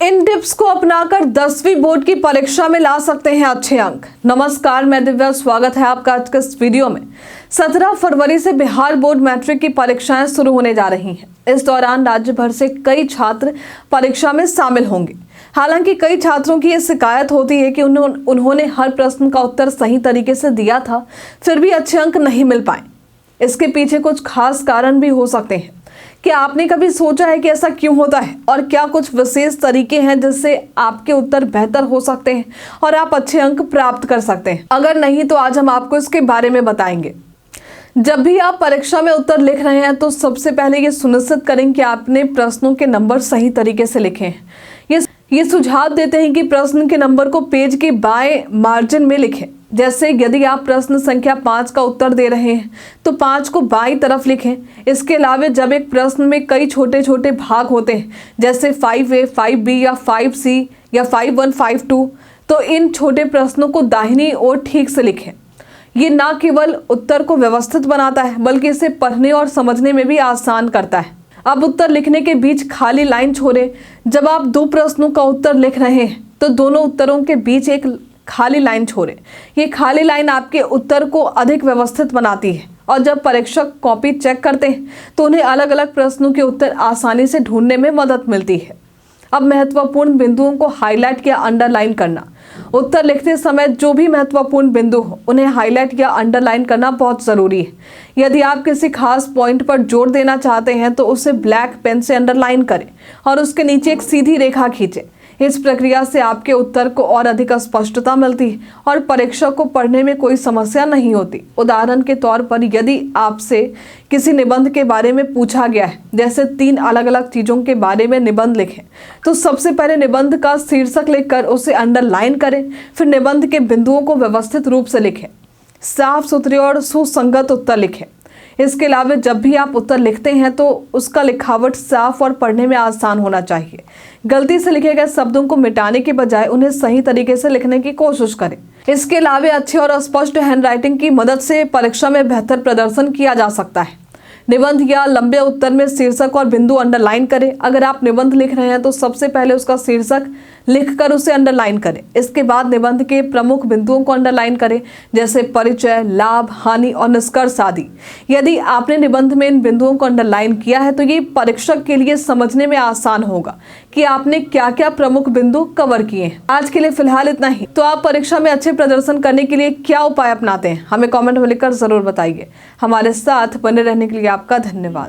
इन tips को अपनाकर 10वीं बोर्ड की परीक्षा में ला सकते हैं अच्छे अंक। नमस्कार, मैं दिव्या, स्वागत है आपका आज के इस वीडियो में। 17 फरवरी से बिहार बोर्ड मैट्रिक की परीक्षाएं शुरू होने जा रही हैं। इस दौरान राज्य भर से कई छात्र परीक्षा में शामिल होंगे। हालांकि कई छात्रों की ये शिकायत होती है कि उन्होंने हर प्रश्न का उत्तर सही तरीके से दिया था, फिर भी अच्छे अंक नहीं मिल पाए। इसके पीछे कुछ खास कारण भी हो सकते हैं। क्या आपने कभी सोचा है कि ऐसा क्यों होता है और क्या कुछ विशेष तरीके हैं जिससे आपके उत्तर बेहतर हो सकते हैं और आप अच्छे अंक प्राप्त कर सकते हैं? अगर नहीं तो आज हम आपको इसके बारे में बताएंगे। जब भी आप परीक्षा में उत्तर लिख रहे हैं तो सबसे पहले ये सुनिश्चित करें कि आपने प्रश्नों के नंबर सही तरीके से लिखे हैं। ये सुझाव देते हैं कि प्रश्न के नंबर को पेज के बाएं मार्जिन में लिखें। जैसे यदि आप प्रश्न संख्या 5 का उत्तर दे रहे हैं तो 5 को बाईं तरफ लिखें। इसके अलावा जब एक प्रश्न में कई छोटे छोटे भाग होते हैं, जैसे 5A, 5B या 5C या 5-1, 5-2, तो इन छोटे प्रश्नों को दाहिनी ओर ठीक से लिखें। ये न केवल उत्तर को व्यवस्थित बनाता है बल्कि इसे पढ़ने और समझने में भी आसान करता है। अब उत्तर लिखने के बीच खाली लाइन छोड़ें। जब आप 2 प्रश्नों का उत्तर लिख रहे हैं तो दोनों उत्तरों के बीच एक खाली लाइन छोड़ें। ये खाली लाइन आपके उत्तर को अधिक व्यवस्थित बनाती है और जब परीक्षक कॉपी चेक करते हैं तो उन्हें अलग अलग प्रश्नों के उत्तर आसानी से ढूंढने में मदद मिलती है। अब महत्वपूर्ण बिंदुओं को हाईलाइट या अंडरलाइन करना। उत्तर लिखते समय जो भी महत्वपूर्ण बिंदु हो उन्हें हाईलाइट या अंडरलाइन करना बहुत ज़रूरी है। यदि आप किसी खास पॉइंट पर जोर देना चाहते हैं तो उसे ब्लैक पेन से अंडरलाइन करें और उसके नीचे एक सीधी रेखा खींचें। इस प्रक्रिया से आपके उत्तर को और अधिक स्पष्टता मिलती है और परीक्षक को पढ़ने में कोई समस्या नहीं होती। उदाहरण के तौर पर यदि आपसे किसी निबंध के बारे में पूछा गया है, जैसे 3 अलग अलग चीज़ों के बारे में निबंध लिखें, तो सबसे पहले निबंध का शीर्षक लिखकर उसे अंडरलाइन करें। फिर निबंध के बिंदुओं को व्यवस्थित रूप से लिखें। साफ सुथरे और सुसंगत उत्तर लिखें। इसके अलावा जब भी आप उत्तर लिखते हैं तो उसका लिखावट साफ और पढ़ने में आसान होना चाहिए। गलती से लिखे गए शब्दों को मिटाने के बजाय उन्हें सही तरीके से लिखने की कोशिश करें। इसके अलावा अच्छे और स्पष्ट हैंडराइटिंग की मदद से परीक्षा में बेहतर प्रदर्शन किया जा सकता है। निबंध या लंबे उत्तर में शीर्षक और बिंदु अंडरलाइन करें। अगर आप निबंध लिख रहे हैं तो सबसे पहले उसका शीर्षक लिखकर उसे अंडरलाइन करें। इसके बाद निबंध के प्रमुख बिंदुओं को अंडरलाइन करें, जैसे परिचय, लाभ, हानि और निष्कर्ष आदि। यदि आपने निबंध में इन बिंदुओं को अंडरलाइन किया है तो ये परीक्षक के लिए समझने में आसान होगा कि आपने क्या क्या प्रमुख बिंदु कवर किए हैं। आज के लिए फिलहाल इतना ही। तो आप परीक्षा में अच्छे प्रदर्शन करने के लिए क्या उपाय अपनाते हैं, हमें कॉमेंट में लिखकर जरूर बताइए। हमारे साथ बने रहने के लिए आपका धन्यवाद।